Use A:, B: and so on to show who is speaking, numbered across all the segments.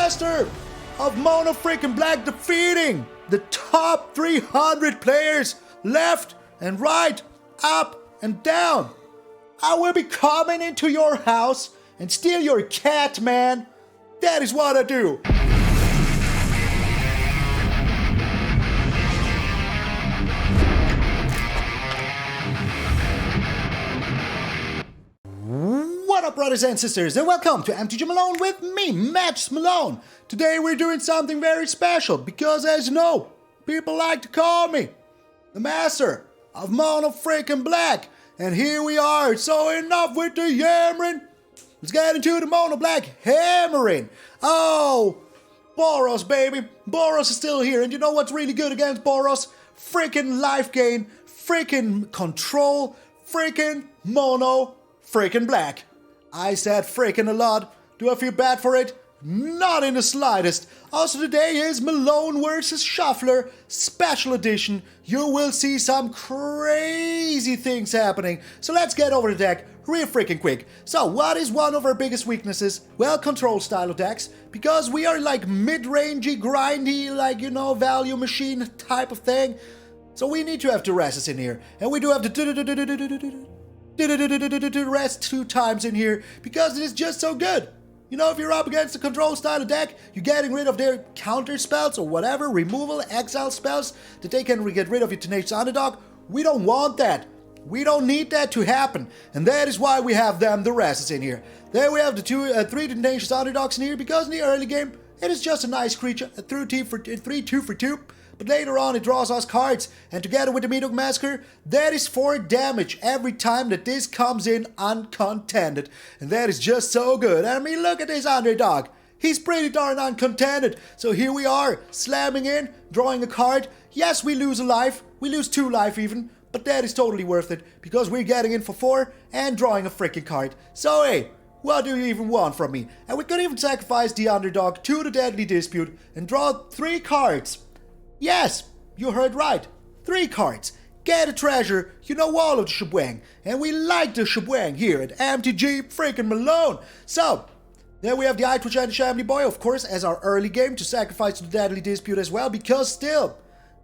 A: master of Mono freaking Black defeating the top 300 players left and right, up and down. I will be coming into your house and steal your cat, man. That is what I do. What up, brothers and sisters, and welcome to MTG Malone with me, Tenacious Malone. Today we're doing something very special because, as you know, people like to call me the master of Mono freaking Black. And here we are, so enough with the yammering. Let's get into the Mono Black hammering. Oh, Boros, baby. Boros is still here, and you know what's really good against Boros? Freaking life gain, freaking control, freaking Mono freaking Black. I said freaking a lot. Do I feel bad for it? Not in the slightest. Also, today is Malone vs. Shuffler Special Edition. You will see some crazy things happening. So let's get over the deck real freaking quick. So what is one of our biggest weaknesses? Well, control style of decks. Because we are like mid-rangey, grindy, like, you know, value machine type of thing. So we need to have Duress in here. And we do have the rest 2 times in here because it is just so good. You know, if you're up against a control style of deck, you're getting rid of their counter spells or whatever, removal, exile spells, that they can get rid of your Tenacious Underdog. We don't want that. We don't need that to happen. And that is why we have them, the rest in here. There we have the 3 Tenacious Underdogs in here because in the early game, it is just a nice creature, a 3 2 for 2. But later on it draws us cards, and together with the Meathook Massacre, that is 4 damage every time that this comes in uncontended. And that is just so good. I mean, look at this underdog. He's pretty darn uncontended. So here we are, slamming in, drawing a card. Yes, we lose a life. We lose 2 life even. But that is totally worth it, because we're getting in for 4 and drawing a freaking card. So hey, what do you even want from me? And we could even sacrifice the underdog to the Deadly Dispute and draw 3 cards. Yes, you heard right. 3 cards. Get a treasure, you know, all of the shebang. And we like the shebang here at MTG freaking Malone. So, there we have the Eyetwitch and the Shambling Boy, of course, as our early game to sacrifice to the Deadly Dispute as well, because still,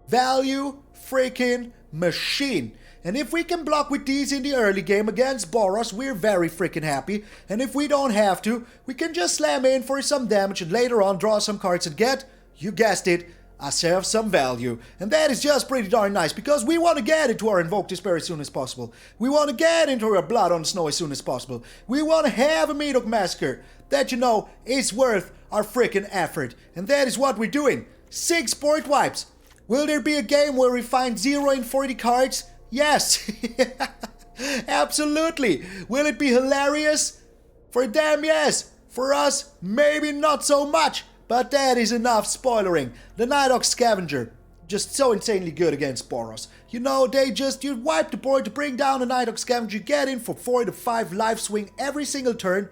A: value freaking machine. And if we can block with these in the early game against Boros, we're very freaking happy. And if we don't have to, we can just slam in for some damage and later on draw some cards and get, you guessed it, ourselves some value. And that is just pretty darn nice, because we want to get into our Invoke Despair as soon as possible. We want to get into our Blood on the Snow as soon as possible. We want to have a Meathook Massacre that, you know, is worth our freaking effort. And that is what we're doing. 6 board wipes. Will there be a game where we find 0 in 40 cards? Yes. Absolutely. Will it be hilarious? For them, yes. For us, maybe not so much. But that is enough spoilering. The Nighthawk Scavenger, just so insanely good against Boros. You know, you wipe the board to bring down the Nighthawk Scavenger, get in for 4 to 5 life swing every single turn.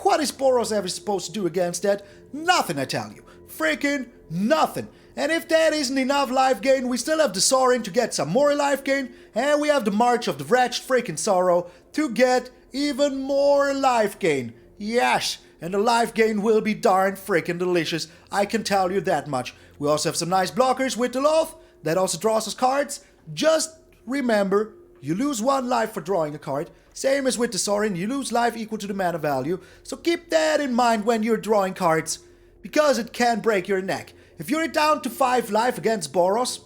A: What is Boros ever supposed to do against that? Nothing, I tell you. Freaking nothing. And if that isn't enough life gain, we still have the Sorin to get some more life gain, and we have the March of the Wretched freaking Sorrow to get even more life gain. Yes. And the life gain will be darn freaking delicious, I can tell you that much. We also have some nice blockers with the Lolth, that also draws us cards. Just remember, you lose 1 life for drawing a card. Same as with the Sorin, you lose life equal to the mana value. So keep that in mind when you're drawing cards, because it can break your neck. If you're down to 5 life against Boros,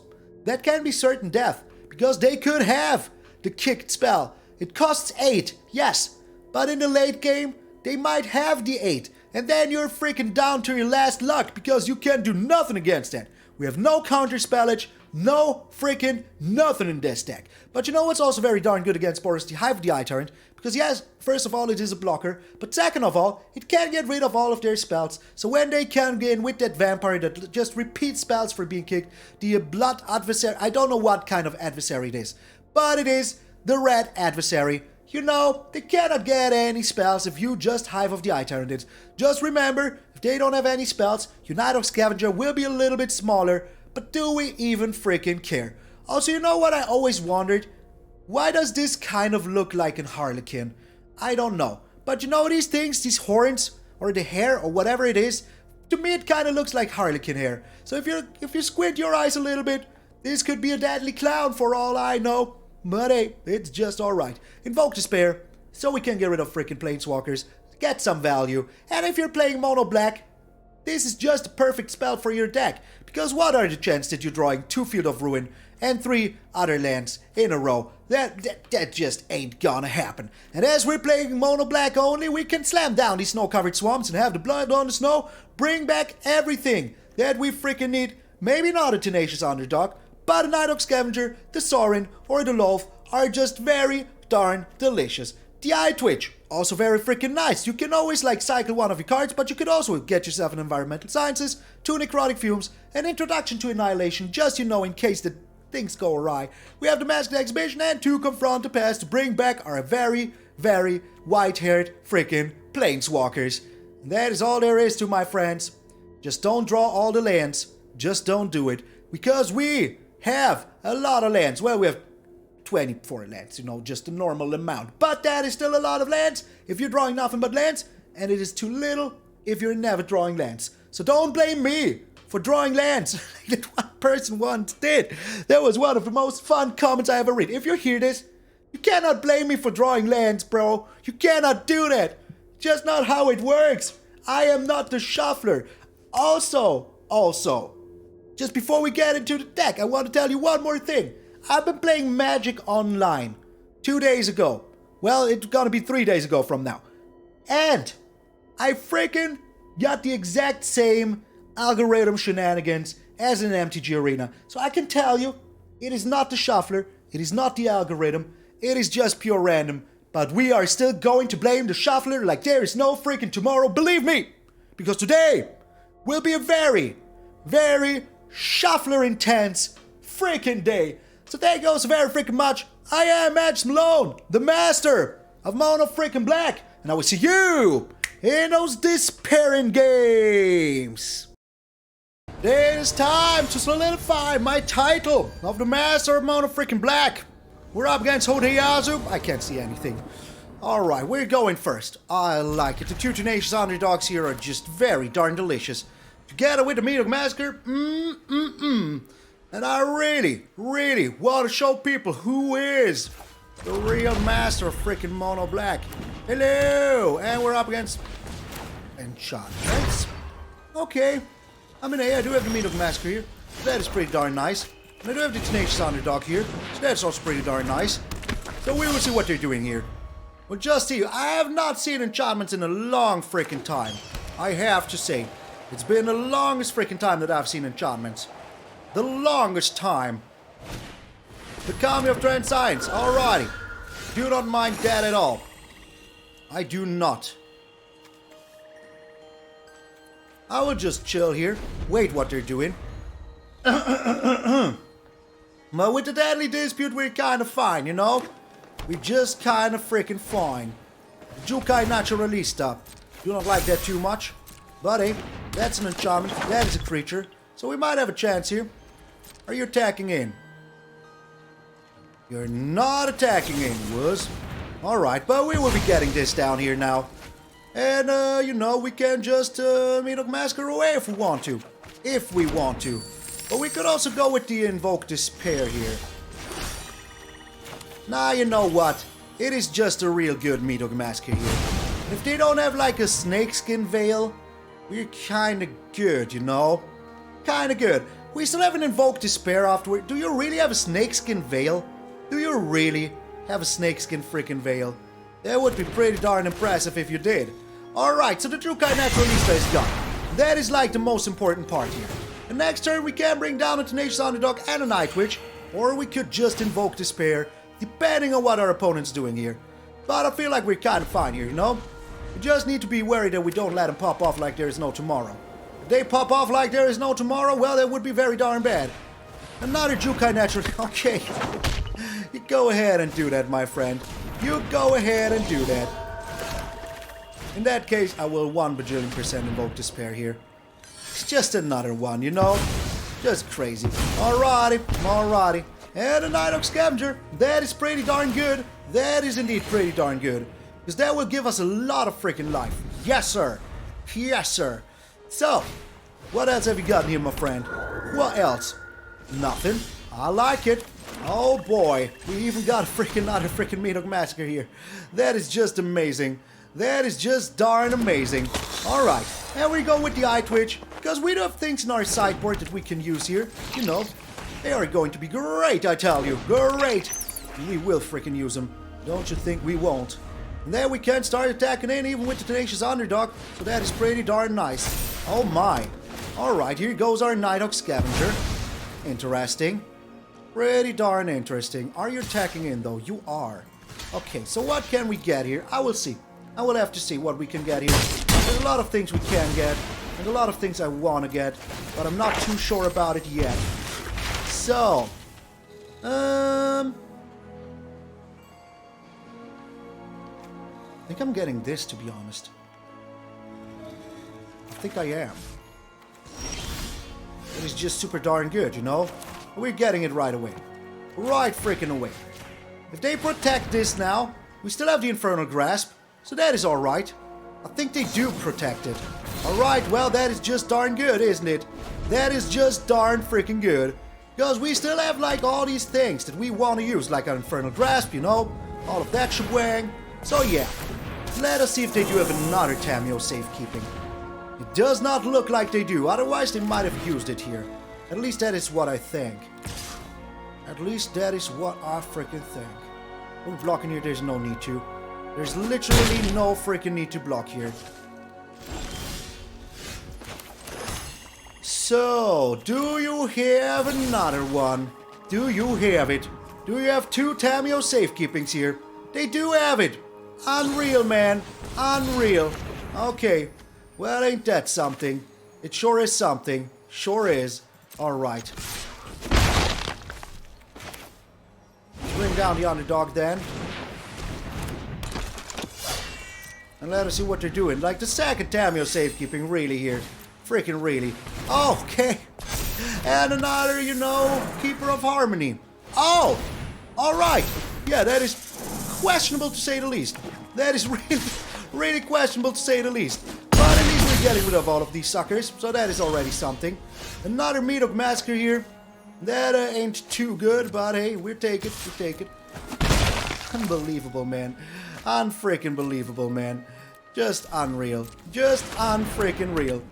A: that can be certain death, because they could have the kicked spell. It costs 8, yes, but in the late game, they might have the 8, and then you're freaking down to your last luck because you can do nothing against that. We have no counter spellage, no freaking nothing in this deck. But you know what's also very darn good against Boros? The Hive, the Eye Tyrant. Because yes, first of all, it is a blocker, but second of all, it can get rid of all of their spells. So when they can get in with that vampire that just repeats spells for being kicked, the blood adversary, I don't know what kind of adversary it is, but it is the red adversary. You know, they cannot get any spells if you just Hive of the Eye Tyrant it. Just remember, if they don't have any spells, your Nighthawk Scavenger will be a little bit smaller, but do we even freaking care? Also, you know what I always wondered? Why does this kind of look like an Harlequin? I don't know. But you know these things, these horns, or the hair, or whatever it is, To me, it kind of looks like Harlequin hair. So if you squint your eyes a little bit, this could be a deadly clown for all I know. But hey, it's just alright. Invoke Despair, so we can get rid of freaking Planeswalkers, get some value. And if you're playing mono black, this is just a perfect spell for your deck. Because what are the chances that you're drawing 2 Field of Ruin and 3 other lands in a row? That just ain't gonna happen. And as we're playing mono black only, we can slam down these snow-covered swamps and have the blood on the snow bring back everything that we freaking need. Maybe not a Tenacious Underdog, but a Nighthawk Scavenger, the Sorin, or the Lolth are just very darn delicious. The Eyetwitch, also very freaking nice. You can always like cycle one of your cards, but you could also get yourself an Environmental Sciences, 2 Necrotic Fumes, an Introduction to Annihilation, just in case the things go awry. We have the Mascot Exhibition and 2 Confront the Past to bring back our very, very white-haired freaking Planeswalkers. And that is all there is to, my friends. Just don't draw all the lands. Just don't do it. Because we have a lot of lands. Well, we have 24 lands, just a normal amount. But that is still a lot of lands if you're drawing nothing but lands, and it is too little if you're never drawing lands. So don't blame me for drawing lands that one person once did. That was one of the most fun comments I ever read. If you hear this, you cannot blame me for drawing lands, bro. You cannot do that. Just not how it works. I am not the shuffler. Also, just before we get into the deck, I want to tell you one more thing. I've been playing Magic Online 2 days ago. Well, it's gonna be 3 days ago from now. And I freaking got the exact same algorithm shenanigans as in MTG Arena. So I can tell you, it is not the shuffler, it is not the algorithm, it is just pure random. But we are still going to blame the shuffler like there is no freaking tomorrow, believe me! Because today will be a very, very shuffler-intense freaking day. So thank you all so very freaking much. I am MTG Malone, the master of mono freaking black. And I will see you in those despairing games. It is time to solidify my title of the master of mono freaking black. We're up against Hodeyazu. I can't see anything. Alright, we're going first. I like it. The 2 Tenacious Underdogs here are just very darn delicious. Together with the Meathook Massacre, And I really, really want to show people who is the real master of freaking mono black. Hello! And we're up against enchantments. Okay. I mean, hey, I do have the Meathook Massacre here. So that is pretty darn nice. And I do have the Tenacious Underdog here. So that's also pretty darn nice. So we will see what they're doing here. Well, just see, I have not seen enchantments in a long freaking time. I have to say. It's been the longest freaking time that I've seen enchantments. The longest time. The Comedy of Trend Science. Alrighty. Do not mind that at all. I do not. I will just chill here. Wait what they're doing. But with the Deadly Dispute, we're kind of fine, you know? We're just kind of freaking fine. Jukai Naturalista. Do not like that too much. But hey, that's an enchantment. That is a creature. So we might have a chance here. Are you attacking in? You're not attacking in, Wuz. Alright, but we will be getting this down here now. And, you know, we can just Meathook Massacre away if we want to. If we want to. But we could also go with the Invoke Despair here. Nah, you know what? It is just a real good Meathook Massacre here. And if they don't have like a snakeskin veil, we're kinda good, you know? Kinda good. We still have an Invoke Despair afterward. Do you really have a snakeskin veil? Do you really have a snakeskin freaking veil? That would be pretty darn impressive if you did. Alright, so the Jukai Naturalista is gone. That is like the most important part here. The next turn we can bring down a Tenacious Underdog and a Nightwitch, or we could just Invoke Despair, depending on what our opponent's doing here. But I feel like we're kind of fine here, you know? We just need to be worried that we don't let them pop off like there is no tomorrow. If they pop off like there is no tomorrow, well, that would be very darn bad. Another Jukai Natural... Okay. You go ahead and do that, my friend. You go ahead and do that. In that case, I will 1 bajillion% Invoke Despair here. It's just another one, you know? Just crazy. Alrighty, alrighty. And a Nighthawk Scavenger. That is pretty darn good. That is indeed pretty darn good. Because that will give us a lot of freaking life. Yes, sir. Yes, sir. So, what else have you got here, my friend? What else? Nothing. I like it. Oh boy, we even got another freaking Meathook Massacre here. That is just amazing. That is just darn amazing. Alright, and we go with the Eyetwitch, because we do have things in our sideboard that we can use here. You know, they are going to be great, I tell you. Great. We will freaking use them. Don't you think we won't? And then we can start attacking in even with the Tenacious Underdog, so that is pretty darn nice. Oh my. Alright, here goes our Nighthawk Scavenger. Interesting. Pretty darn interesting. Are you attacking in though? You are. Okay, so what can we get here? I will see. I will have to see what we can get here. There's a lot of things we can get, and a lot of things I want to get, but I'm not too sure about it yet. So, I think I'm getting this, to be honest. I think I am. It is just super darn good, you know? We're getting it right away. Right freaking away. If they protect this now, we still have the Infernal Grasp, so that is alright. I think they do protect it. Alright, well that is just darn good, isn't it? That is just darn freaking good. Because we still have like all these things that we want to use, like our Infernal Grasp, you know? All of that shebang. So yeah, let us see if they do have another Tamiyo safekeeping. It does not look like they do, otherwise they might have used it here. At least that is what I think. At least that is what I freaking think. We're blocking here, there's no need to. There's literally no freaking need to block here. So, do you have another one? Do you have it? Do you have two Tamiyo safekeepings here? They do have it. Unreal, man. Unreal. Okay. Well, ain't that something? It sure is something. Sure is. Alright. Bring down the underdog then. And let us see what they're doing. Like the second Tamiyo safekeeping really here. Freaking really. Okay. And another, you know, Keeper of Harmony. Oh! Alright. Yeah, that is questionable to say the least. That is really questionable to say the least. But at least we're getting rid of all of these suckers. So that is already something. Another Meathook Massacre here. That ain't too good, but hey, we'll take it. We'll take it. Unbelievable, man. Unfreaking believable, man. Just unreal. Just unfreaking real.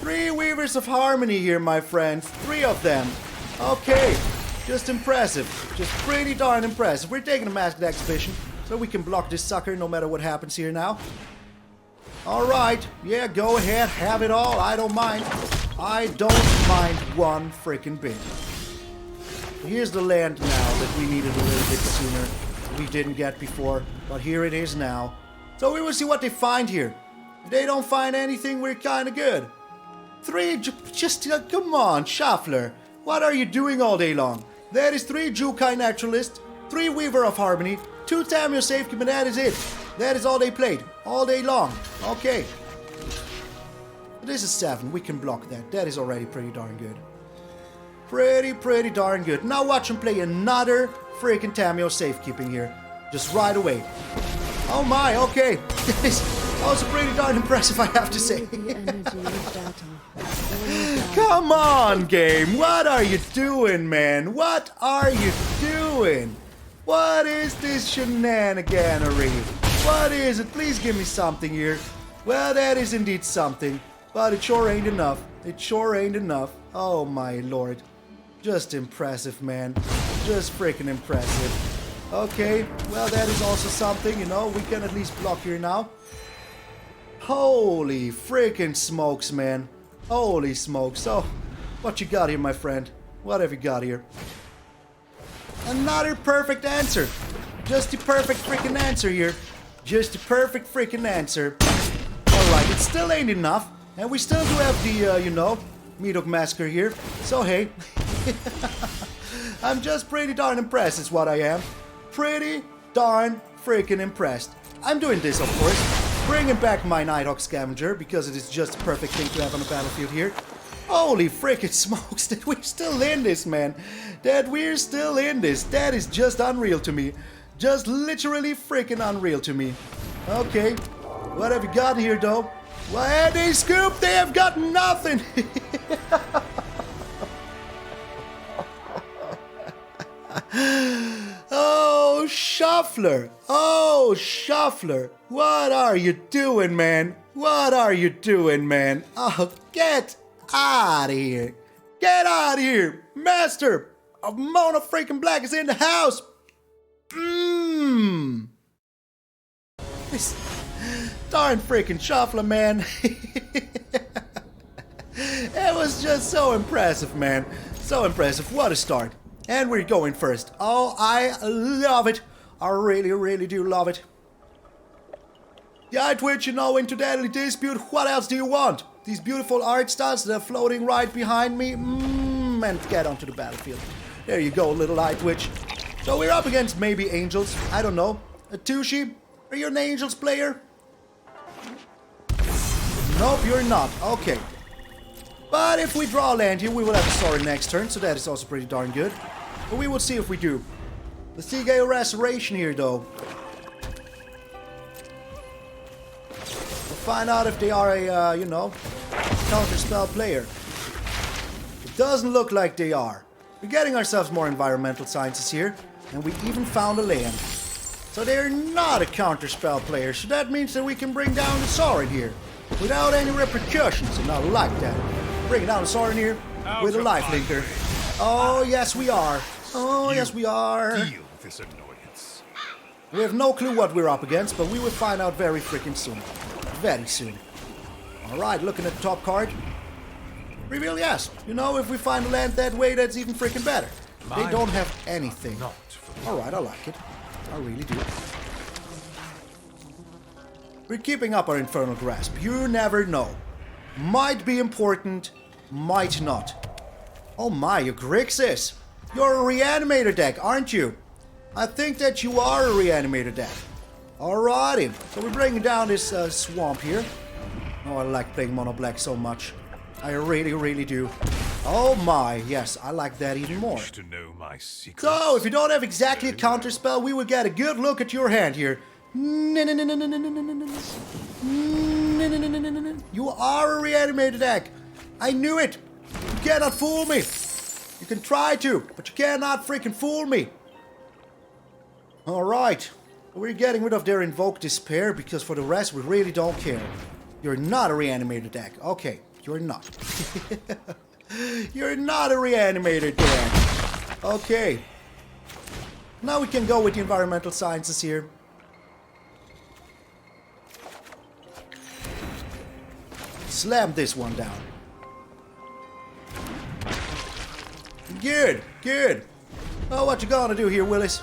A: 3 Weavers of Harmony here, my friends. 3 of them. Okay. Just impressive. Just pretty darn impressive. We're taking a Mascot Exhibition, so we can block this sucker no matter what happens here now. Alright. Yeah, go ahead. Have it all. I don't mind. I don't mind one freaking bit. Here's the land now that we needed a little bit sooner. We didn't get before, but here it is now. So we will see what they find here. If they don't find anything, we're kind of good. 3, just come on, Shuffler. What are you doing all day long? That is 3 Jukai Naturalist, 3 Weaver of Harmony, 2 Tamiyo Safekeeping, and that is it. That is all they played, all day long. Okay. This is 7, we can block that. That is already pretty darn good. Pretty darn good. Now watch him play another freaking Tamiyo safekeeping here. Just right away. Oh my, okay. This is also pretty darn impressive, I have to say. Come on, game. What are you doing, man? What are you doing? What is this shenaniganery? What is it? Please give me something here. Well, that is indeed something. But it sure ain't enough. It sure ain't enough. Oh my lord. Just impressive, man. Just freaking impressive. Okay, well that is also something, you know. We can at least block here now. Holy freaking smokes, man. Holy smokes. So, what you got here, my friend? What have you got here? Another perfect answer. Just the perfect freaking answer here. Just the perfect freaking answer. Alright, it still ain't enough. And we still do have the, you know, Meathook Massacre here. So, hey. I'm just pretty darn impressed is what I am. Pretty darn freaking impressed. I'm doing this, of course. Bringing back my Nighthawk Scavenger, because it is just the perfect thing to have on the battlefield here. Holy freaking smokes, that we're still in this, man. That we're still in this. That is just unreal to me. Just literally freaking unreal to me. Okay. What have you gotten here, though? Why, they scoop, they have got nothing! Oh, Shuffler! Oh, Shuffler! What are you doing, man? What are you doing, man? Oh, get out of here! Get out of here! Master of Mono freaking Black is in the house! This darn freaking Shuffler, man. It was just so impressive, man. So impressive. What a start. And we're going first. Oh, I love it. I really, really do love it. The Eyetwitch, you know, into Deadly Dispute. What else do you want? These beautiful art styles that are floating right behind me. And get onto the battlefield. There you go, little Eyetwitch. So we're up against maybe Angels. I don't know. Tushi, are you an Angels player? Nope, you're not. Okay. But if we draw a land here, we will have a Sorin next turn, so that is also pretty darn good. But we will see if we do. Let's see MTgA Restoration here, though. We'll find out if they are a, you know, counterspell player. It doesn't look like they are. We're getting ourselves more environmental sciences here, and we even found a land. So they're not a counterspell player, so that means that we can bring down the Sorin here without any repercussions, and I like that. Bring down the Sorin here with a life linker. Oh, yes we are. Oh, yes we are.
B: Deal with this annoyance.
A: We have no clue what we're up against, but we will find out very freaking soon. Very soon. Alright, looking at the top card. Reveal yes. You know, if we find a land that way, that's even freaking better. They don't have anything. Alright, I like it. I really do. We're keeping up our Infernal Grasp. You never know. Might be important, might not. Oh my, you Grixis! You're a Reanimator deck, aren't you? I think that you are a Reanimator deck. Alrighty, so we're bringing down this swamp here. Oh, I like playing Mono Black so much. I really, really do. Oh my, yes, I like that even more.
B: To know my secrets.
A: So, if you don't have exactly a counterspell, we will get a good look at your hand here. You are a Reanimator deck. I knew it. You cannot fool me. You can try to, but you cannot freaking fool me. Alright. We're getting rid of their Invoke Despair because for the rest we really don't care. You're not a Reanimator deck. Okay, you're not. You're not a Reanimator deck. Okay. Now we can go with the environmental sciences here. Slam this one down. Good, good. Oh, what you gonna do here, Willis?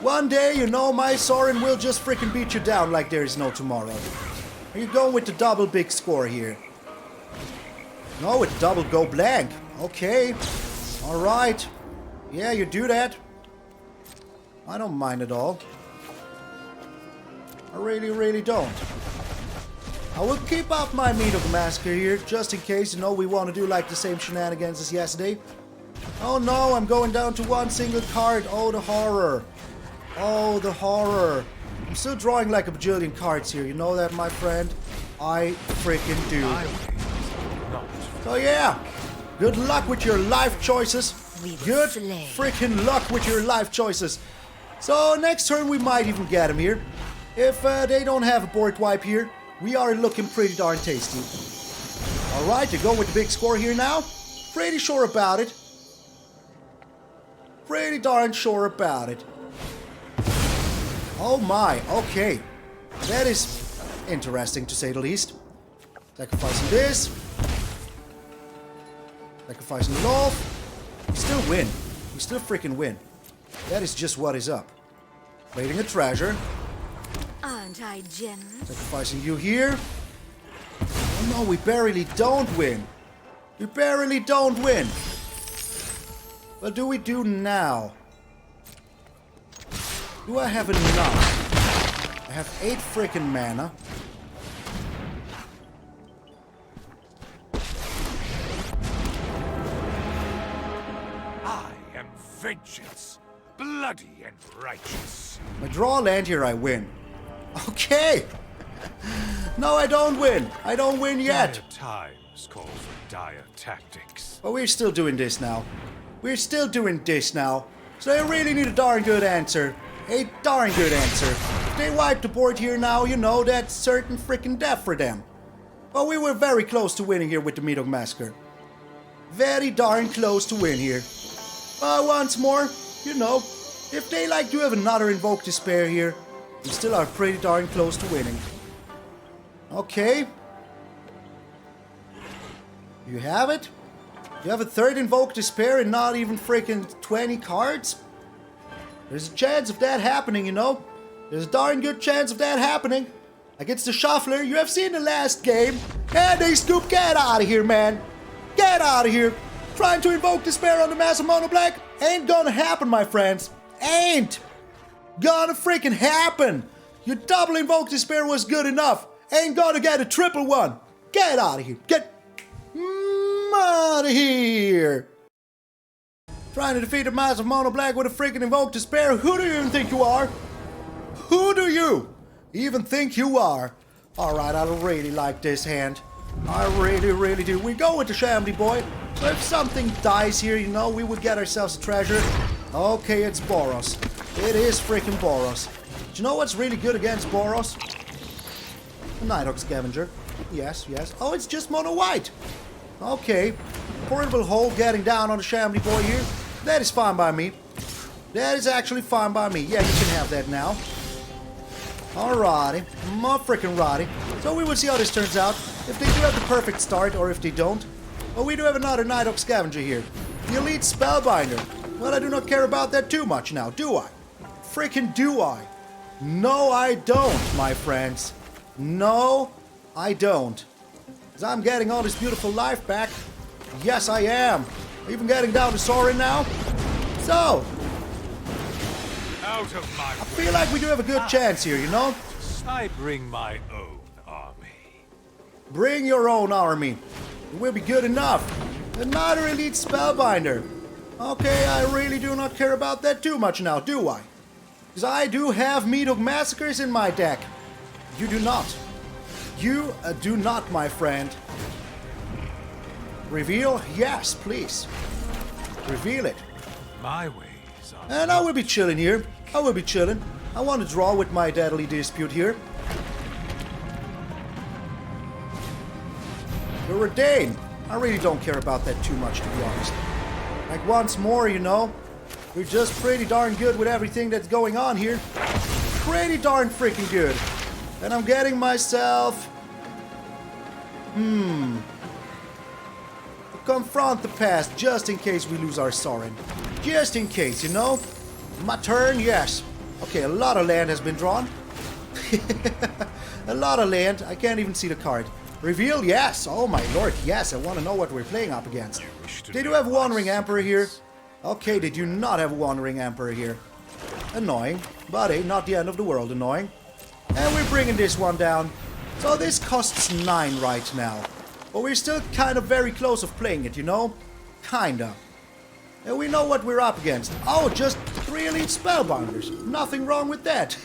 A: One day, you know, my Sorin will just freaking beat you down like there is no tomorrow. Are you going with the double big score here? No, with double go blank. Okay. Alright. Yeah, you do that. I don't mind at all. I really, really don't. I will keep up my Meathook Massacre here, just in case, you know, we want to do like the same shenanigans as yesterday. Oh no, I'm going down to one single card. Oh, the horror. Oh, the horror. I'm still drawing like a bajillion cards here, you know that, my friend? I freaking do. So yeah, good luck with your life choices. Good freaking luck with your life choices. So next turn we might even get him here. If they don't have a board wipe here, we are looking pretty darn tasty. Alright, you go with the big score here now. Pretty sure about it. Pretty darn sure about it. Oh my, okay. That is interesting to say the least. Sacrificing this. Sacrificing Lolth. We still win. We still freaking win. That is just what is up. Raiding a treasure.
C: Aren't I generous?
A: Sacrificing you here. Oh no, we barely don't win. We barely don't win. What do we do now? Do I have enough? I have 8 freaking mana.
B: I am vengeance, bloody and righteous.
A: I draw a land here, I win. Okay. No, I don't win. I don't win yet.
B: Dire times call for dire tactics.
A: But we're still doing this now. We're still doing this now. So they really need a darn good answer. A darn good answer. If they wipe the board here now, you know, that's certain freaking death for them. But we were very close to winning here with the Meathook Massacre. Very darn close to win here. But once more, you know, if they like do have another Invoke Despair here, we still are pretty darn close to winning. Okay. You have it? You have a third Invoke Despair and not even freaking 20 cards? There's a chance of that happening, you know? There's a darn good chance of that happening. Against the Shuffler, you have seen the last game. And they scoop, get out of here, man. Get out of here. Trying to Invoke Despair on the massive mono black ain't gonna happen, my friends. Ain't gonna freaking happen. Your double Invoke Despair was good enough. Ain't gonna get a triple one. Get out of here. Get out of here. Trying to defeat a massive mono black with a freaking Invoke Despair. Who do you even think you are? Who do you even think you are? Alright, I really like this hand. I really, really do. We go with the Shambling boy. So if something dies here, you know, we would get ourselves a treasure. Okay, it's Boros. It is freaking Boros. Do you know what's really good against Boros? The Nighthawk Scavenger. Yes, yes. Oh, it's just mono white. Okay. Portable hole getting down on the Shambling boy here. That is fine by me. That is actually fine by me. Yeah, you can have that now. Alrighty. More freaking righty. So we will see how this turns out. If they do have the perfect start or if they don't. But we do have another Nighthawk Scavenger here. The Elite Spellbinder. Well, I do not care about that too much now, do I? Freaking do I? No, I don't, my friends. No, I don't. Because I'm getting all this beautiful life back. Yes, I am. Even getting down to Sorin now. So,
B: Out of my
A: I feel like we do have a good chance here, you know?
B: I bring my own army.
A: Bring your own army. It will be good enough. Another Elite Spellbinder. Okay, I really do not care about that too much now, do I? Because I do have Meathook Massacres in my deck. You do not. You do not, my friend. Reveal? Yes, please. Reveal it.
B: My ways are
A: And I will be chilling here. I will be chilling. I want to draw with my Deadly Dispute here. The Redain. I really don't care about that too much, to be honest. Like, once more, you know, we're just pretty darn good with everything that's going on here. Pretty darn freaking good. And I'm getting myself... Confront the Past, just in case we lose our Sorin. Just in case, you know? My turn, yes. Okay, a lot of land has been drawn. A lot of land. I can't even see the card. Reveal, yes. Oh my lord, yes. I want to know what we're playing up against. They do have Wandering Emperor here. Okay, they do not have Wandering Emperor here. Annoying. But hey, not the end of the world annoying. And we're bringing this one down. So this costs 9 right now. But we're still kind of very close of playing it, you know? Kinda. And we know what we're up against. Oh, just 3 Elite Spellbinders. Nothing wrong with that.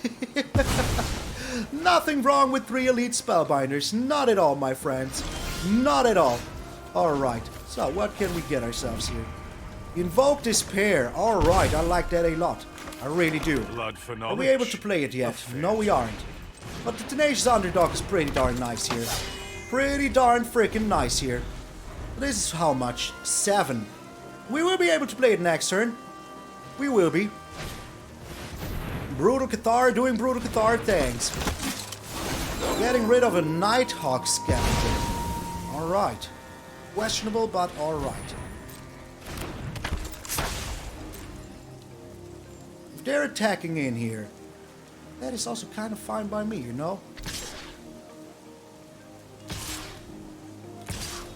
A: Nothing wrong with 3 Elite Spellbinders. Not at all, my friends. Not at all. Alright, so what can we get ourselves here? Invoke Despair. Alright, I like that a lot. I really do.
B: blood for
A: Are
B: knowledge.
A: we able to play it yet? No, we aren't. But the Tenacious Underdog is pretty darn nice here. Pretty darn freaking nice here. This is how much? 7. We will be able to play it next turn. We will be. Brutal Cathar doing Brutal Cathar things. Getting rid of a Nighthawk Scavenger. Alright. Questionable, but alright. If they're attacking in here, that is also kind of fine by me, you know?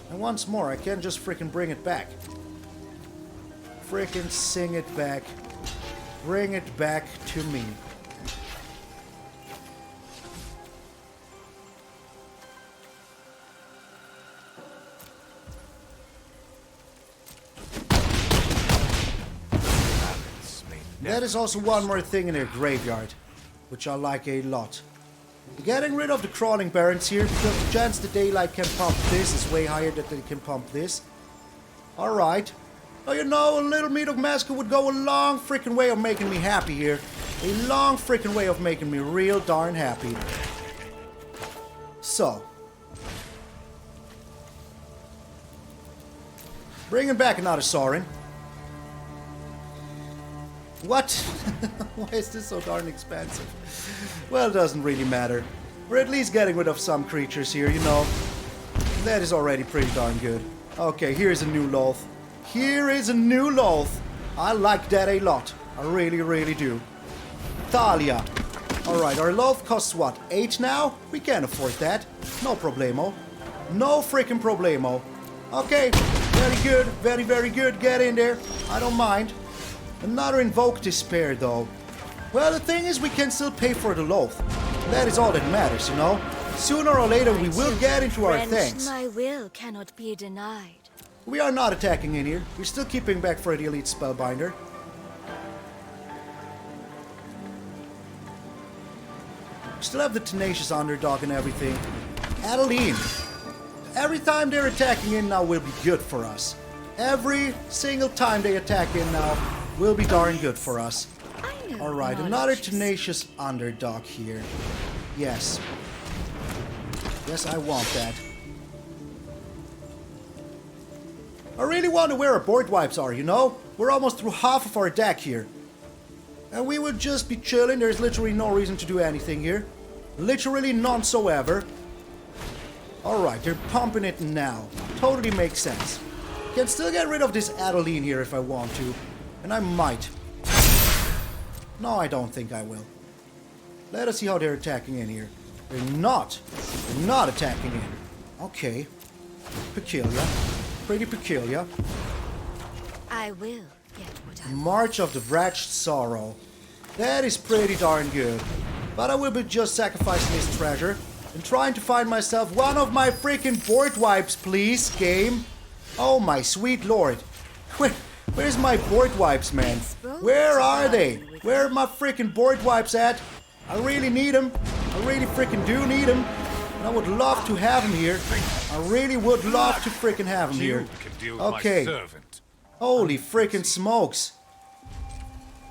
A: And once more, I can just freaking bring it back. Freaking sing it back. Bring it back to me. That is also one more thing in their graveyard, which I like a lot. Getting rid of the crawling barons here because the chance the daylight can pump this is way higher than they can pump this. Alright. Oh, you know, a little Meathook Massacre would go a long freaking way of making me happy here. A long freaking way of making me real darn happy. So. Bringing back another Sorin. What? Why is this so darn expensive? Well, it doesn't really matter. We're at least getting rid of some creatures here, you know. That is already pretty darn good. Okay, here's a new Lolth. Here is a new Lolth. I like that a lot. I really, really do. Thalia. Alright, our Lolth costs what? 8 now? We can afford that. No problemo. No freaking problemo. Okay, very good. Very, very good. Get in there. I don't mind. Another Invoke Despair, though. Well, the thing is, we can still pay for the Lolth. That is all that matters, you know? Sooner or later, we will get into our things.
C: My will cannot be denied.
A: We are not attacking in here. We're still keeping back for the Elite Spellbinder. Still have the Tenacious Underdog and everything. Adeline. Every time they're attacking in now will be good for us. Every single time they attack in now will be darn good for us. Alright, another Tenacious Underdog here. Yes. Yes, I want that. I really wonder where our board wipes are, you know? We're almost through half of our deck here. And we would just be chilling. There's literally no reason to do anything here. Literally none so ever. Alright, they're pumping it now. Totally makes sense. Can still get rid of this Adeline here if I want to. And I might. No, I don't think I will. Let us see how they're attacking in here. They're not attacking in. Okay. Peculiar. Pretty peculiar.
C: I will get what I want.
A: March of the Wretched Sorrow. That is pretty darn good. But I will be just sacrificing this treasure and trying to find myself one of my freaking board wipes, please, game. Oh my sweet lord. Where's my board wipes, man? Where are they? Where are my freaking board wipes at? I really need them. I really freaking do need them. And I would love to have them here. I really would love to freaking have them here. Okay. Holy freaking smokes.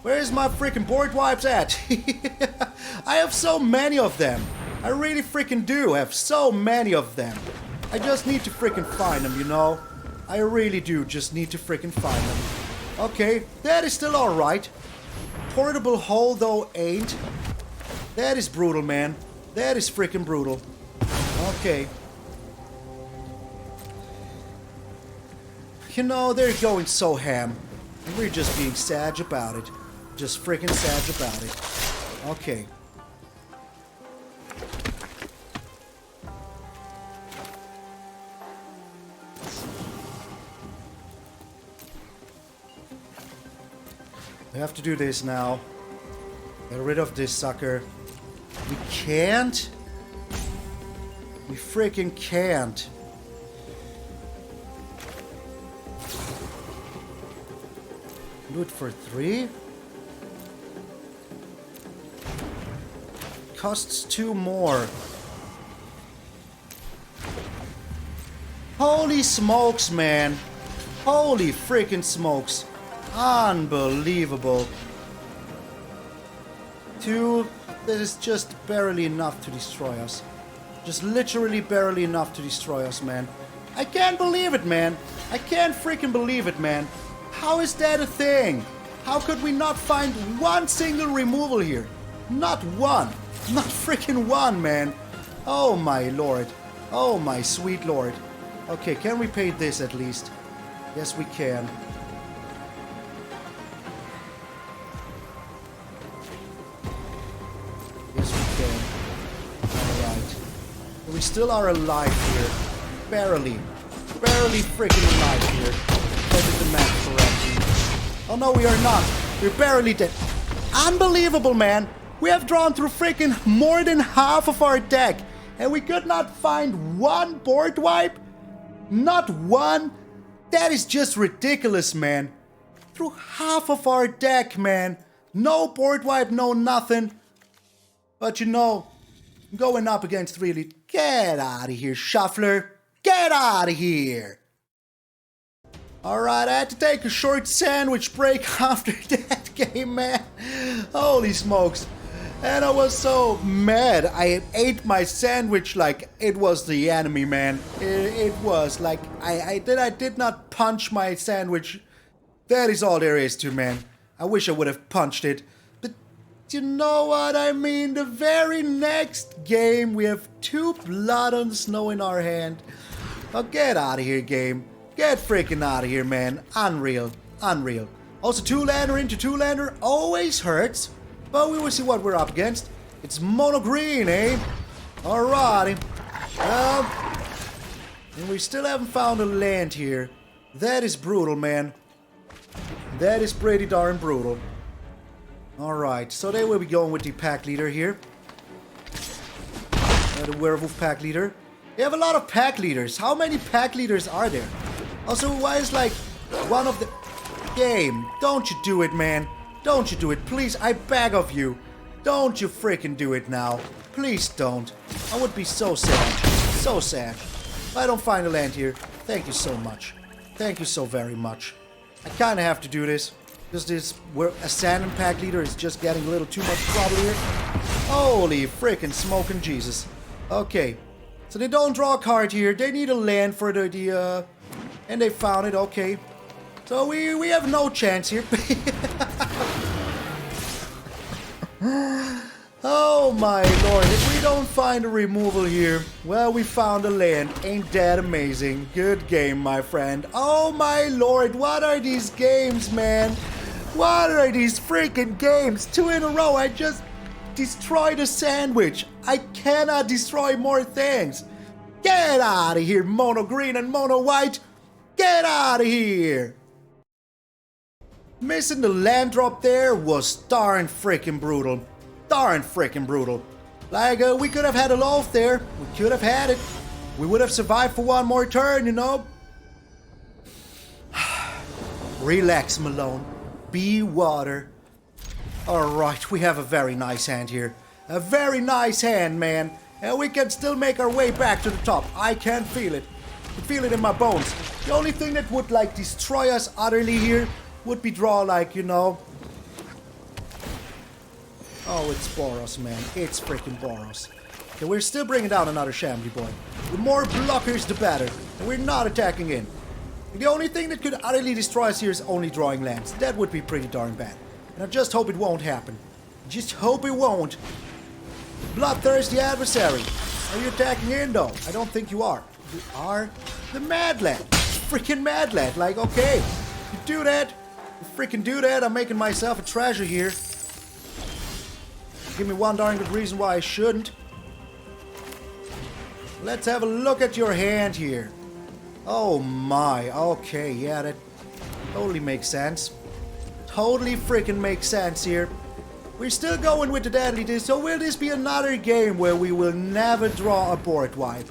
A: Where's my freaking board wipes at? I have so many of them. I really freaking do have so many of them. I just need to freaking find them, you know? I really do just need to freaking find them. Okay, that is still alright. Portable hole though ain't. That is brutal, man. That is freaking brutal. Okay. You know, they're going so ham. And we're just being sad about it. Just freaking sad about it. Okay. We have to do this now. Get rid of this sucker. We can't. We freaking can't. Do it for 3. Costs 2 more. Holy smokes, man. Holy freaking smokes. Unbelievable. 2. That is just barely enough to destroy us. Just literally barely enough to destroy us, man. I can't believe it, man. I can't freaking believe it, man. How is that a thing? How could we not find one single removal here? Not one. Not freaking one, man. Oh my lord. Oh my sweet lord. Okay, can we pay this at least? Yes, we can. Yes, we can. Alright. We still are alive here. Barely. Barely freaking alive here. I did the math correctly. Oh no, we are not. We're barely dead. Unbelievable, man. We have drawn through freaking more than half of our deck. And we could not find one board wipe? Not one? That is just ridiculous, man. Through half of our deck, man. No board wipe, no nothing. But you know, Going up against really... Get out of here, Shuffler. Get out of here. Alright, I had to take a short sandwich break after that game, man. Holy smokes. And I was so mad. I ate my sandwich like it was the enemy, man. It was like I did not punch my sandwich. That is all there is to, man. I wish I would have punched it. But you know what I mean? The very next game, we have 2 blood on the snow in our hand. Oh, get out of here, game. Get freaking out of here, man. Unreal. Unreal. Also, 2-lander into 2-lander always hurts. But we will see what we're up against. It's mono green, eh? Alrighty. And we still haven't found a land here. That is brutal, man. That is pretty darn brutal. Alright, so they will be going with the pack leader here. The werewolf pack leader. They have a lot of pack leaders. How many pack leaders are there? Also, why is like one of the... Game, don't you do it, man. Don't you do it, please, I beg of you. Don't you freaking do it now. Please don't. I would be so sad. So sad. If I don't find a land here, thank you so much. Thank you so very much. I kind of have to do this. Because this Ascendant pack leader is just getting a little too much trouble here. Holy freaking smoking Jesus. Okay. So they don't draw a card here. They need a land for the and they found it, okay. So we have no chance here. Oh my lord, if we don't find a removal here, well, we found a land. Ain't that amazing? Good game, my friend. Oh my lord, what are these games, man? What are these freaking games? 2 in a row, I just destroyed a sandwich. I cannot destroy more things. Get out of here, mono green and mono white. Get out of here. Missing the land drop there was darn freaking brutal. Darn freaking brutal. Like, we could have had a Lolth there. We could have had it. We would have survived for 1 more turn, you know. Relax, Malone. Be water. Alright, we have a very nice hand here. A very nice hand, man. And we can still make our way back to the top. I can feel it. I can feel it in my bones. The only thing that would, like, destroy us utterly here would be draw, like, you know... Oh, it's Boros, man. It's freaking Boros. Okay, we're still bringing down another Shambling boy. The more blockers, the better. And we're not attacking in. The only thing that could utterly destroy us here is only drawing lands. That would be pretty darn bad. And I just hope it won't happen. Just hope it won't. Bloodthirsty adversary. Are you attacking in, though? I don't think you are. You are the Mad Lad. Freaking Mad Lad. Like, okay. You do that. You freaking do that. I'm making myself a treasure here. Give me one darn good reason why I shouldn't. Let's have a look at your hand here. Oh my, okay, yeah, that totally makes sense. Totally freaking makes sense here. We're still going with the Deadly Disc, so will this be another game where we will never draw a board wipe?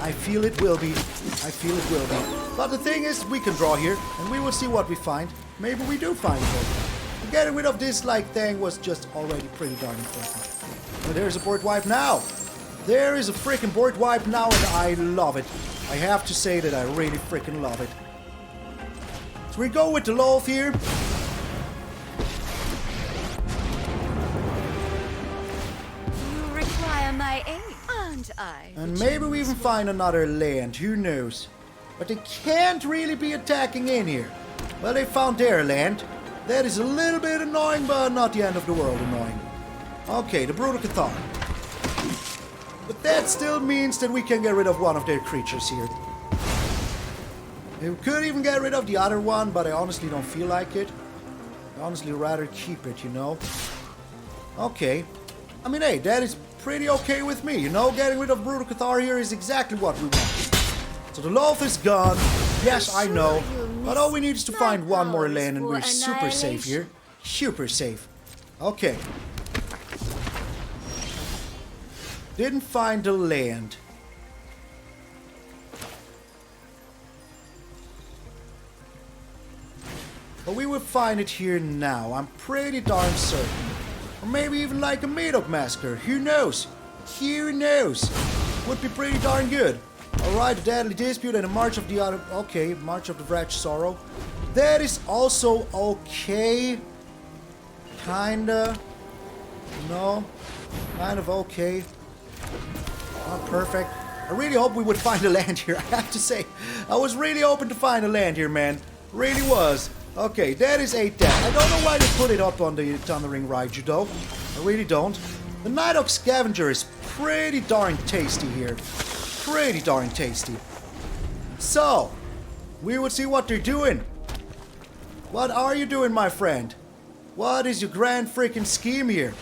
A: I feel it will be. I feel it will be. But the thing is, we can draw here, and we will see what we find. Maybe we do find it. Getting rid of this like thing was just already pretty darn important. But there's a board wipe now. There is a freaking board wipe now, and I love it. I have to say that I really freaking love it. So we go with the Lolth here.
C: You require my aid, aren't I?
A: And maybe we even find another land, who knows. But they can't really be attacking in here. Well, they found their land. That is a little bit annoying, but not the end of the world annoying. Okay, the Brutal Cathar. But that still means that we can get rid of one of their creatures here. We could even get rid of the other one, but I honestly don't feel like it. I honestly rather keep it, you know. Okay. I mean, hey, that is pretty okay with me, you know. Getting rid of Brutal Cathar here is exactly what we want. So the Lolth is gone. Yes, I know. But all we need is to find one more land and we're super safe here. Super safe. Okay. Didn't find the land. But we will find it here now. I'm pretty darn certain. Or maybe even like a Meathook Massacre. Who knows? Who knows? Would be pretty darn good. Alright, the Deadly Dispute and the March of the other. Okay, March of the Wretched Sorrow. That is also okay. Kinda. No. Kind of okay. Not perfect. I really hope we would find a land here, I have to say. I was really hoping to find a land here, man. Really was. Okay, that is 8 death. I don't know why they put it up on the Thundering Raiju, though. I really don't. The Nighthawk Scavenger is pretty darn tasty here. Pretty darn tasty. So, we would see what they're doing. What are you doing, my friend? What is your grand freaking scheme here?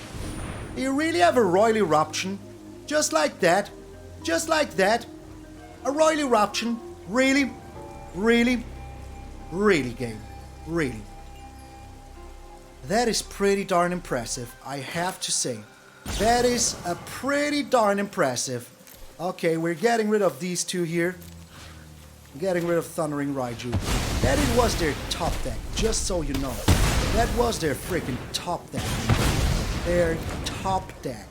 A: Do you really have a Royal Eruption? Just like that? Just like that? A Royal Eruption? Really? Really? Really, game? Really? That is pretty darn impressive, I have to say. That is a pretty darn impressive. Okay, we're getting rid of these two here. Getting rid of Thundering Raiju. That it was their top deck, just so you know. That was their freaking top deck. Their top deck.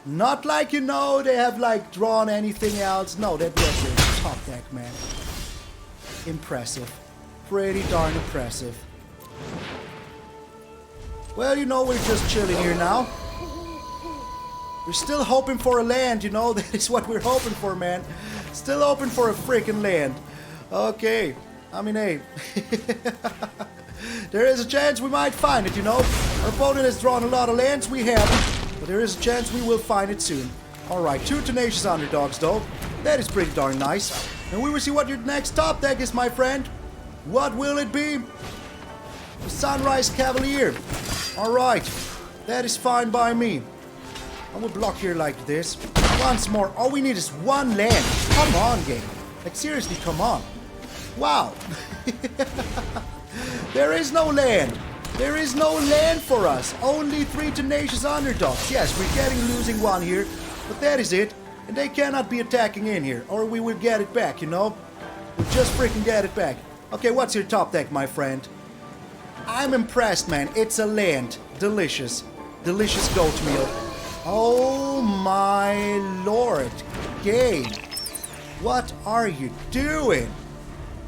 A: Not like, you know, they have like drawn anything else. No, that was their top deck, man. Impressive. Pretty darn impressive. Well, you know, we're just chilling here now. We're still hoping for a land, you know. That is what we're hoping for, man. Still hoping for a freaking land. Okay. I mean, hey. There is a chance we might find it, you know. Our opponent has drawn a lot of lands. We haven't. But there is a chance we will find it soon. Alright, 2 Tenacious Underdogs, though. That is pretty darn nice. And we will see what your next top deck is, my friend. What will it be? The Sunrise Cavalier. Alright. That is fine by me. I will block here like this. Once more. All we need is one land. Come on, game. Like, seriously, come on. Wow. There is no land. There is no land for us. Only 3 Tenacious Underdogs. Yes, we're losing one here. But that is it. And they cannot be attacking in here. Or we will get it back, you know? We'll just freaking get it back. Okay, what's your top deck, my friend? I'm impressed, man. It's a land. Delicious. Delicious goat meal. Oh my lord. Game. What are you doing?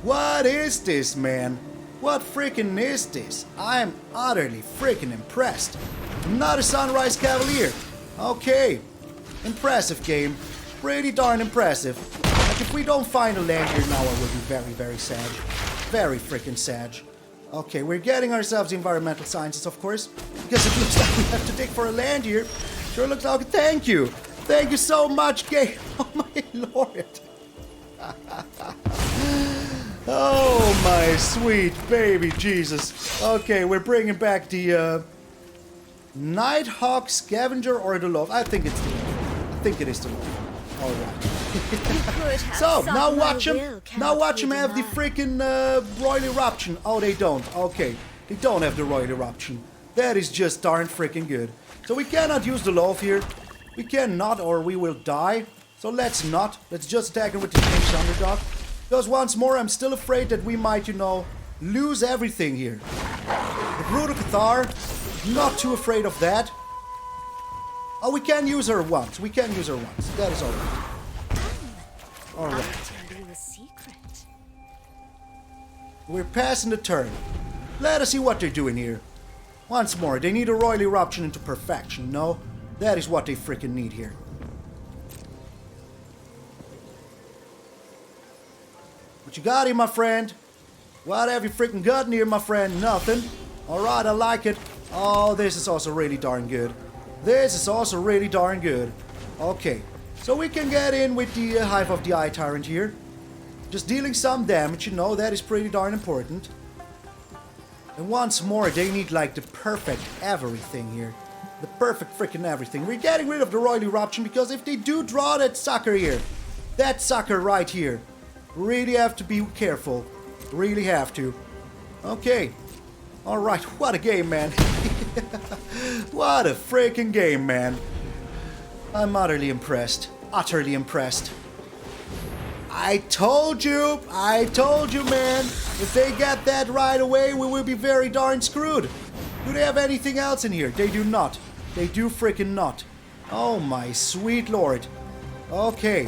A: What is this, man? What freaking is this? I am utterly freaking impressed. Not a Sunrise Cavalier. Okay. Impressive game. Pretty darn impressive. Like, if we don't find a land here now, I will be very, very sad. Very freaking sad. Okay, we're getting ourselves environmental sciences, of course. Because it looks like we have to dig for a land here. Sure looks like... Thank you. Thank you so much, game. Oh my lord. Oh my sweet baby Jesus. Okay, we're bringing back the Nighthawk Scavenger or the Lolth. I think it's the Lolth. I think it is the Lolth. Alright. So, now watch him. Now watch him have the freaking Royal Eruption. Oh, they don't. Okay. They don't have the Royal Eruption. That is just darn freaking good. So we cannot use the Lolth here. We cannot, or we will die. So let's not. Let's just attack him with the Tenacious Underdog. Because once more, I'm still afraid that we might, you know, lose everything here. The Brutal Cathar, not too afraid of that. Oh, we can use her once. We can use her once. That is alright. Alright.
C: I'll tell you a secret.
A: We're passing the turn. Let us see what they're doing here. Once more, they need a Royal Eruption into perfection, no? That is what they freaking need here. What you got here, my friend? What have you freaking gotten here, my friend? Nothing. Alright, I like it. Oh, this is also really darn good. This is also really darn good. Okay, so we can get in with the Hive of the Eye Tyrant here. Just dealing some damage, you know, that is pretty darn important. And once more, they need like the perfect everything here. The perfect freaking everything. We're getting rid of the Royal Eruption because if they do draw that sucker here, that sucker right here, really have to be careful. Really have to. Okay. Alright, what a game, man. What a freaking game, man. I'm utterly impressed. Utterly impressed. I told you, man. If they get that right away, we will be very darn screwed. Do they have anything else in here? They do not. They do freaking not. Oh my sweet lord. Okay.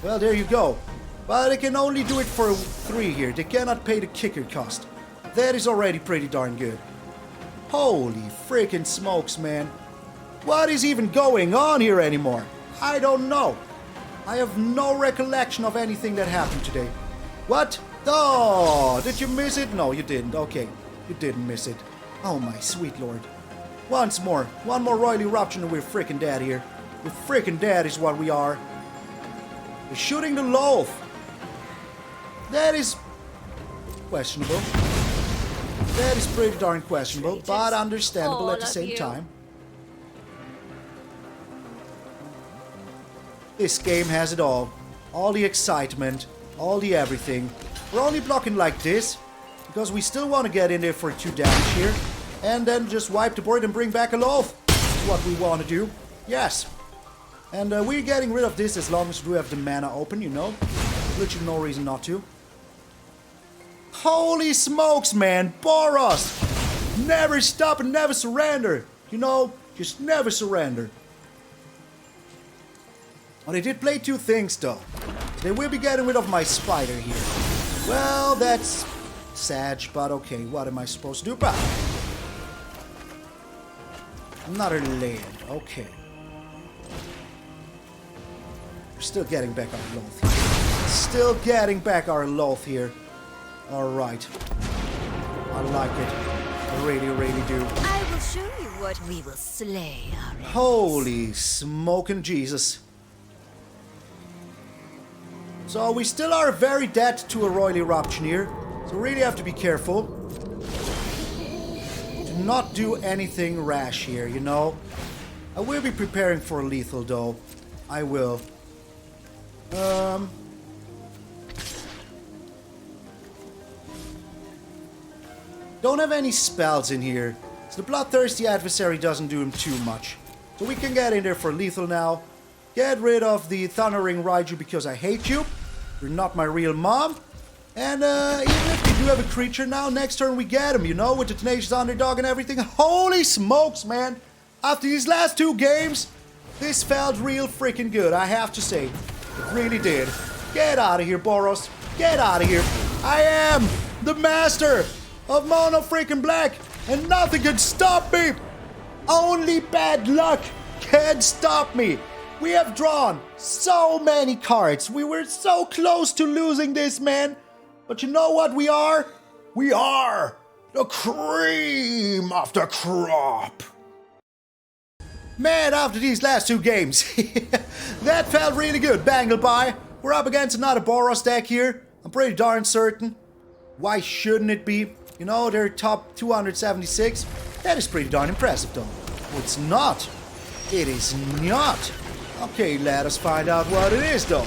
A: Well, there you go. But they can only do it for 3 here. They cannot pay the kicker cost. That is already pretty darn good. Holy freaking smokes, man. What is even going on here anymore? I don't know. I have no recollection of anything that happened today. What? Oh, did you miss it? No, you didn't. Okay, you didn't miss it. Oh my sweet lord. Once more. One more Royal Eruption and we're freaking dead here. We're freaking dead is what we are. We're shooting the Lolth. That is questionable. That is pretty darn questionable, but understandable at the same time. This game has it all. All the excitement, all the everything. We're only blocking like this, because we still want to get in there for 2 damage here. And then just wipe the board and bring back a Lolth. That's what we want to do. Yes. And we're getting rid of this as long as we have the mana open, you know. Literally no reason not to. Holy smokes, man. Boros. Never stop and never surrender. You know, just never surrender. Well, they did play 2 things, though. They will be getting rid of my spider here. Well, that's sad, but okay. What am I supposed to do about it? Another land. Okay. We're still getting back our Lolth here. Still getting back our Lolth here. Alright. I like it. I really, really do.
C: I will show you what we will slay.
A: Holy smoking Jesus. So we still are very dead to a Royal Eruption here. So really have to be careful. Do not do anything rash here, you know. I will be preparing for lethal though. I will. Don't have any spells in here. So the Bloodthirsty Adversary doesn't do him too much. So we can get in there for lethal now. Get rid of the Thundering Raiju because I hate you. You're not my real mom. And even if we do have a creature now, next turn we get him, you know, with the Tenacious Underdog and everything. Holy smokes, man. After these last 2 games, this felt real freaking good, I have to say. It really did. Get out of here, Boros. Get out of here. I am the master of Mono freaking Black, and nothing can stop me. Only bad luck can stop me. We have drawn so many cards. We were so close to losing this, man. But you know what we are? We are the cream of the crop. Man, after these last 2 games, that felt really good. Bangle by. We're up against another Boros deck here. I'm pretty darn certain. Why shouldn't it be? You know, they're top 276. That is pretty darn impressive, though. Oh, it's not. It is not. Okay, let us find out what it is, though.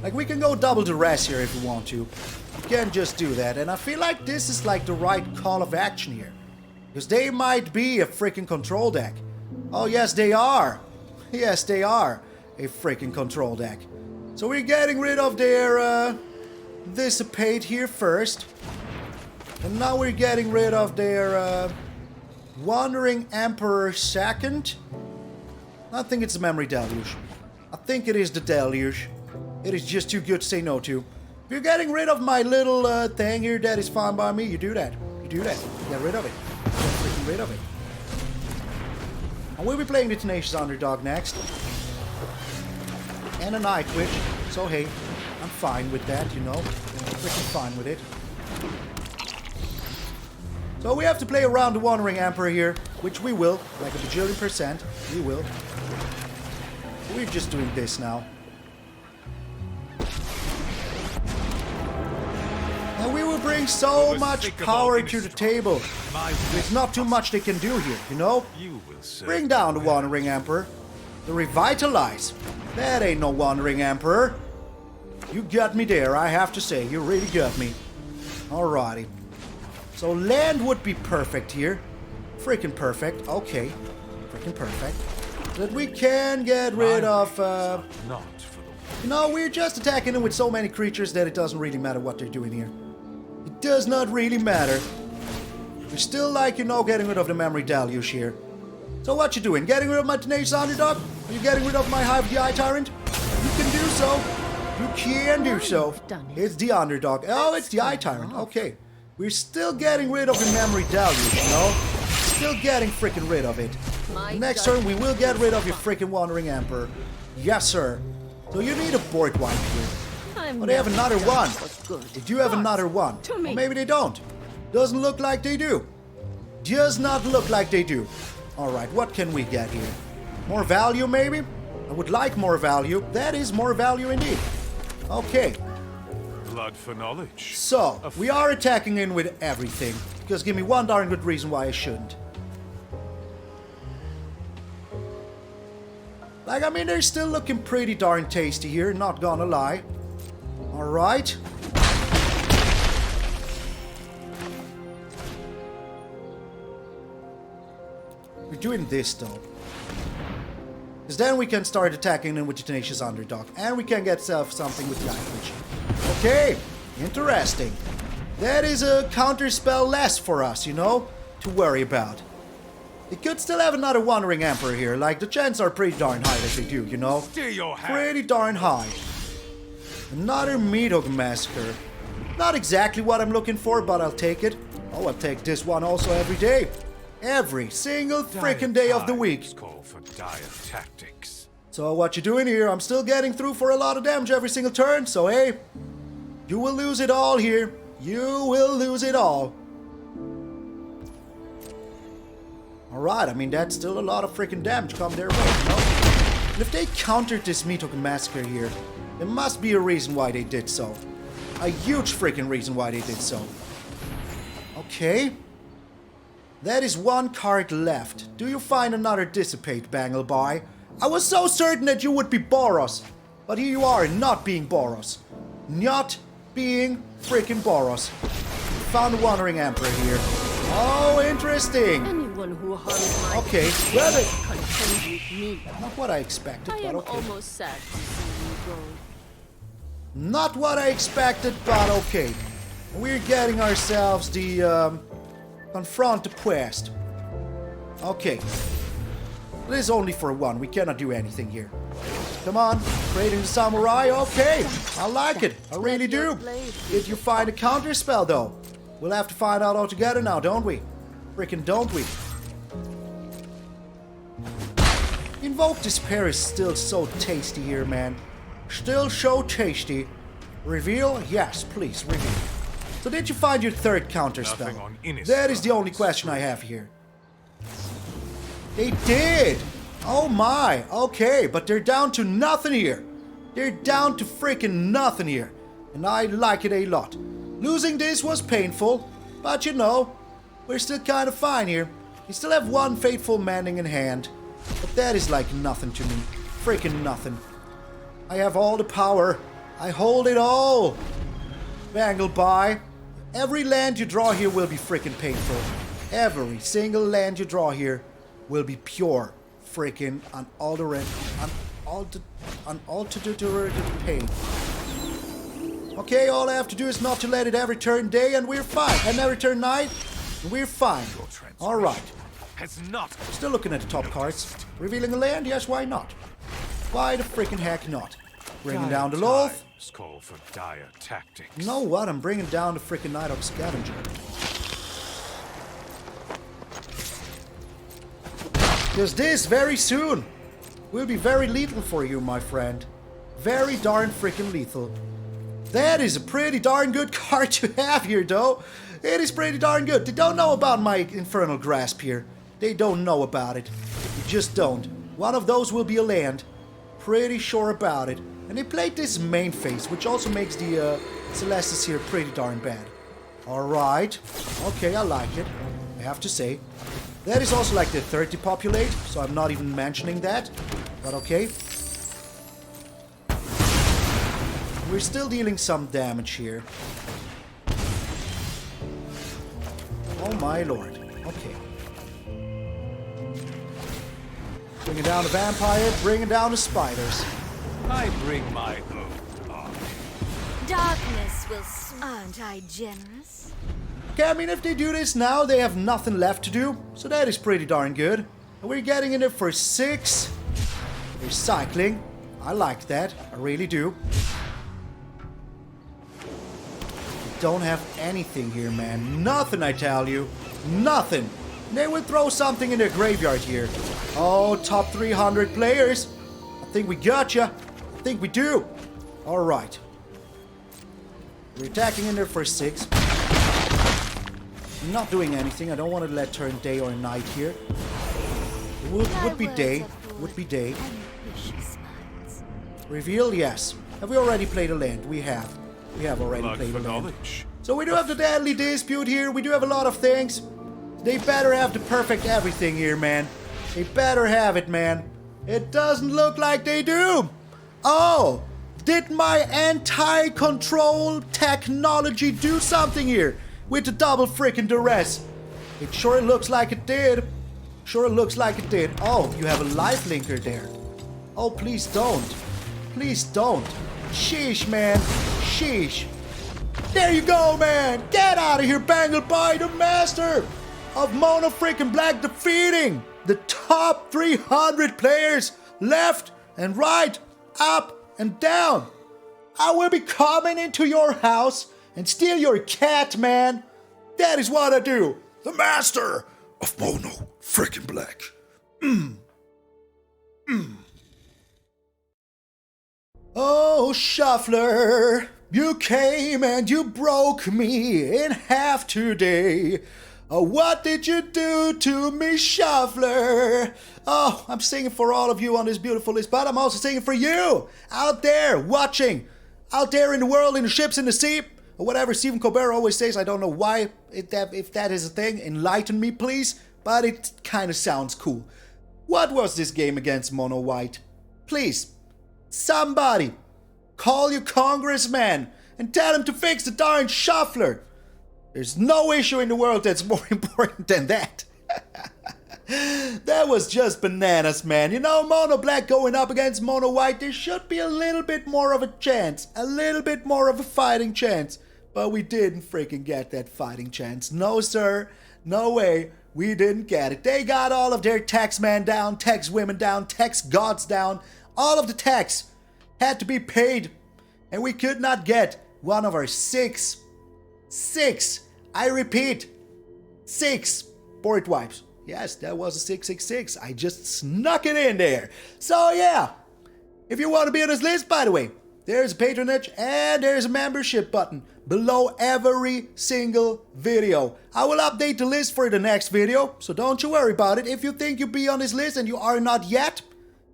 A: Like, we can go double Duress here if we want to. We can just do that. And I feel like this is like the right call of action here. Because they might be a freaking control deck. Oh, yes, they are. Yes, they are a freaking control deck. So we're getting rid of their Dissipate here first. And now we're getting rid of their Wandering Emperor second. I think it's the Memory Deluge. I think it is the Deluge. It is just too good to say no to. If you're getting rid of my little thing here, that is fine by me. You do that. You do that. Get rid of it. Get freaking rid of it. And we'll be playing the Tenacious Underdog next. And an Eyetwitch. So hey, I'm fine with that, you know. I'm freaking fine with it. So we have to play around the Wandering Emperor here, which we will, like a bajillion%. We will. We're just doing this now. And we will bring so much power to the table. There's not too much they can do here, you know? Bring down the Wandering Emperor. The Revitalize. That ain't no Wandering Emperor. You got me there, I have to say. You really got me. Alrighty. So land would be perfect here. Freaking perfect. Okay. Freaking perfect. That we can get rid of... You know, we're just attacking them with so many creatures that it doesn't really matter what they're doing here. It does not really matter. We're still, like, you know, getting rid of the Memory Deluge here. So what you doing? Getting rid of my Tenacious Underdog? Are you getting rid of my Hive, the Eye Tyrant? You can do so. You can do so. It's the Underdog. Oh, it's the Eye Tyrant. Okay. We're still getting rid of the Memory Deluge, you know? Still getting freaking rid of it. Next turn, we will get rid of your freaking Wandering Emperor. Yes, sir. So you need a board wipe here. Oh, they have another one. They do have another one. Or maybe they don't. Doesn't look like they do. Does not look like they do. Alright, what can we get here? More value, maybe? I would like more value. That is more value indeed. Okay.
B: Blood for knowledge.
A: So, we are attacking in with everything. Just give me one darn good reason why I shouldn't. Like, I mean, they're still looking pretty darn tasty here, not gonna lie. Alright. We're doing this, though. Because then we can start attacking in with the Tenacious Underdog. And we can get something with the Eyetwitch. Okay, interesting. That is a counter spell less for us, you know, to worry about. They could still have another Wandering Emperor here. Like, the chances are pretty darn high that they do, you know.
B: Steer your hand.
A: Pretty darn high. Another Meathook Massacre. Not exactly what I'm looking for, but I'll take it. Oh, I'll take this one also every day. Every single freaking day of the week.
B: Call for dire tactics.
A: So what you doing here? I'm still getting through for a lot of damage every single turn, so hey, you will lose it all here. You will lose it all. Alright, I mean, that's still a lot of freaking damage come their way, you know? And if they countered this Meathook Massacre here, there must be a reason why they did so. A huge freaking reason why they did so. Okay. That is one card left. Do you find another Dissipate, Bangleby? I was so certain that you would be Boros. But here you are, not being Boros. Not being freaking Boros. Found a Wandering Emperor here. Oh, interesting.
C: Anyone who harms my
A: Okay, well,
C: contend with me.
A: not what I expected,
C: I
A: but
C: am
A: okay.
C: almost sad to see you go.
A: Not what I expected, but okay. We're getting ourselves the Confront the Past. Okay. This is only for one. We cannot do anything here. Come on. Creating the Samurai. Okay. I like it. I really do. Did you find a counter spell, though? We'll have to find out altogether now, don't we? Frickin' don't we? Invoke Despair is still so tasty here, man. Still so tasty. Reveal? Yes, please, reveal. So did you find your third counter spell? That is the only question I have here. They did! Oh my, okay, but they're down to nothing here. They're down to freaking nothing here. And I like it a lot. Losing this was painful, but you know, we're still kind of fine here. We still have one Fateful Mending in hand, but that is like nothing to me. Freaking nothing. I have all the power. I hold it all. Bangleby. Every land you draw here will be freaking painful. Every single land you draw here will be pure freaking unaltered pain. Okay, all I have to do is not to let it every turn day and we're fine. And every turn night, and we're fine. Alright. Still looking at the top cards. Revealing a land? Yes, why not? Why the freaking heck not? Bringing down the Lolth.
B: Call for dire tactics.
A: You know what? I'm bringing down the freaking Nighthawk Scavenger. Because this, very soon, will be very lethal for you, my friend. Very darn freaking lethal. That is a pretty darn good card to have here, though. It is pretty darn good. They don't know about my Infernal Grasp here. They don't know about it. They just don't. One of those will be a land. Pretty sure about it. And they played this main phase, which also makes the Celestis here pretty darn bad. Alright. Okay, I like it. I have to say. That is also like the 30 populate, so I'm not even mentioning that. But okay. We're still dealing some damage here. Oh my lord. Okay. Bringing down the vampire, bringing down the spiders.
B: I bring my own army.
C: Darkness will aren't I generous?
A: Okay, I mean, if they do this now, they have nothing left to do. So that is pretty darn good. We're getting in it for 6. Recycling. I like that. I really do. Don't have anything here, man. Nothing, I tell you. Nothing. They will throw something in their graveyard here. Oh, top 300 players. I think we gotcha. I think we do. Alright. We're attacking in there for 6. Not doing anything. I don't want to let turn day or night here. It would be day. Would be day. Reveal, yes. Have we already played a land? We have. We have already
B: Blood
A: played
B: for
A: a land.
B: knowledge.
A: So we do have the Deadly Dispute here. We do have a lot of things. They better have the perfect everything here, man. They better have it, man. It doesn't look like they do. Oh, did my anti-control technology do something here with the double freaking Duress? It sure looks like it did. Sure looks like it did. Oh, you have a life linker there. Oh, please don't. Please don't. Sheesh, man. Sheesh. There you go, man. Get out of here, bangled by the master of Mono freaking Black, defeating the top 300 players left and right, up and down. I will be coming into your house and steal your cat, man. That is what I do. The master of Mono freaking Black. Oh, Shuffler, you came and you broke me in half today. Oh, what did you do to me, Shuffler? Oh, I'm singing for all of you on this beautiful list, but I'm also singing for you out there watching, out there in the world, in the ships, in the sea, or whatever Stephen Colbert always says. I don't know why, if that is a thing. Enlighten me, please, but it kind of sounds cool. What was this game against Mono White? Please, somebody, call your congressman and tell him to fix the darn Shuffler. There's no issue in the world that's more important than that. That was just bananas, man. You know, Mono Black going up against Mono White, there should be a little bit more of a chance. A little bit more of a fighting chance. But we didn't freaking get that fighting chance. No, sir. No way. We didn't get it. They got all of their tax men down, tax women down, tax gods down. All of the tax had to be paid. And we could not get one of our 6, I repeat, 6 board wipes. Yes, that was a 666. I just snuck it in there. So yeah, if you want to be on this list, by the way, there's a patronage and there's a membership button below every single video. I will update the list for the next video, so don't you worry about it. If you think you'll be on this list and you are not yet,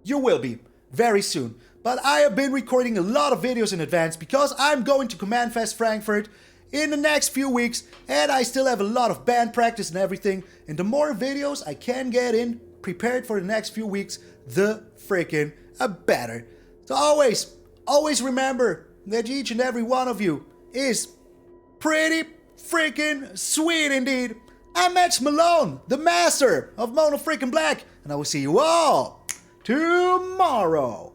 A: you will be very soon. But I have been recording a lot of videos in advance because I'm going to Command Fest Frankfurt in the next few weeks, and I still have a lot of band practice and everything, and the more videos I can get in prepared for the next few weeks, the freaking better. So always remember that each and every one of you is pretty freaking sweet indeed. I'm MTG Malone, the master of Mono freaking Black, and I will see you all tomorrow.